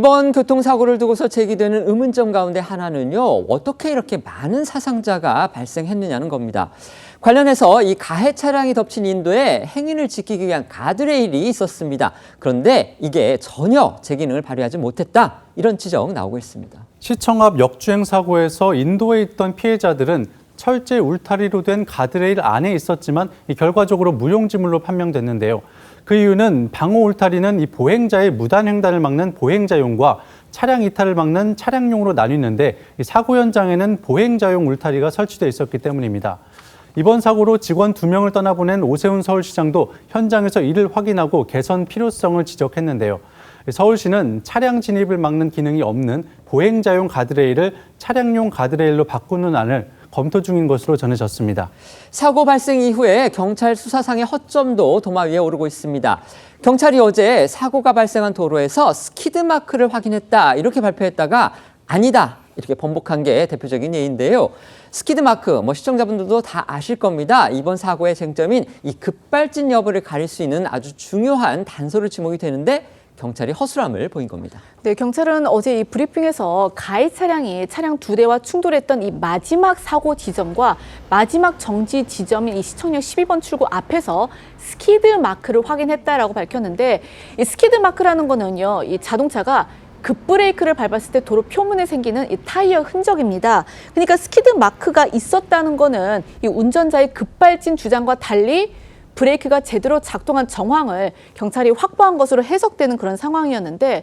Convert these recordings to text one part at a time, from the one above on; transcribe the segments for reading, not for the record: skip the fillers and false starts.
이번 교통사고를 두고서 제기되는 의문점 가운데 하나는요, 어떻게 이렇게 많은 사상자가 발생했느냐는 겁니다. 관련해서 이 가해 차량이 덮친 인도에 행인을 지키기 위한 가드레일이 있었습니다. 그런데 이게 전혀 제 기능을 발휘하지 못했다. 이런 지적 나오고 있습니다. 시청 앞 역주행 사고에서 인도에 있던 피해자들은 철제 울타리로 된 가드레일 안에 있었지만 결과적으로 무용지물로 판명됐는데요. 그 이유는 방호 울타리는 이 보행자의 무단 횡단을 막는 보행자용과 차량 이탈을 막는 차량용으로 나뉘는데 사고 현장에는 보행자용 울타리가 설치돼 있었기 때문입니다. 이번 사고로 직원 2명을 떠나보낸 오세훈 서울시장도 현장에서 이를 확인하고 개선 필요성을 지적했는데요. 서울시는 차량 진입을 막는 기능이 없는 보행자용 가드레일을 차량용 가드레일로 바꾸는 안을 검토 중인 것으로 전해졌습니다. 사고 발생 이후에 경찰 수사상의 허점도 도마 위에 오르고 있습니다. 경찰이 어제 사고가 발생한 도로에서 스키드 마크를 확인했다 이렇게 발표했다가 아니다 이렇게 번복한 게 대표적인 예인데요. 스키드 마크, 시청자분들도 다 아실 겁니다. 이번 사고의 쟁점인 이 급발진 여부를 가릴 수 있는 아주 중요한 단서로 지목이 되는데 경찰이 허술함을 보인 겁니다. 네, 경찰은 어제 이 브리핑에서 가해 차량이 차량 2대와 충돌했던 이 마지막 사고 지점과 마지막 정지 지점인 이 시청역 12번 출구 앞에서 스키드 마크를 확인했다라고 밝혔는데 이 스키드 마크라는 거는요, 이 자동차가 급브레이크를 밟았을 때 도로 표면에 생기는 이 타이어 흔적입니다. 그러니까 스키드 마크가 있었다는 거는 이 운전자의 급발진 주장과 달리 브레이크가 제대로 작동한 정황을 경찰이 확보한 것으로 해석되는 그런 상황이었는데,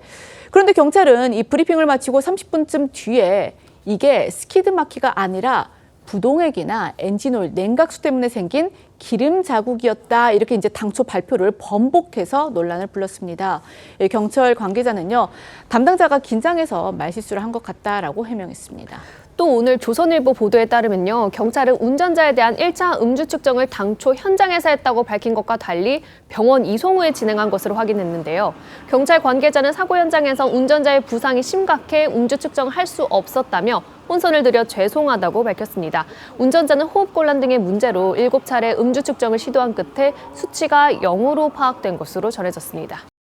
그런데 경찰은 이 브리핑을 마치고 30분쯤 뒤에 이게 스키드 마키가 아니라 부동액이나 엔진오일, 냉각수 때문에 생긴 기름 자국이었다 이렇게 이제 당초 발표를 번복해서 논란을 불렀습니다. 경찰 관계자는요, 담당자가 긴장해서 말실수를 한 것 같다라고 해명했습니다. 또 오늘 조선일보 보도에 따르면요, 경찰은 운전자에 대한 1차 음주 측정을 당초 현장에서 했다고 밝힌 것과 달리 병원 이송 후에 진행한 것으로 확인했는데요. 경찰 관계자는 사고 현장에서 운전자의 부상이 심각해 음주 측정을 할 수 없었다며 혼선을 드려 죄송하다고 밝혔습니다. 운전자는 호흡곤란 등의 문제로 7차례 음주 측정을 시도한 끝에 수치가 0으로 파악된 것으로 전해졌습니다.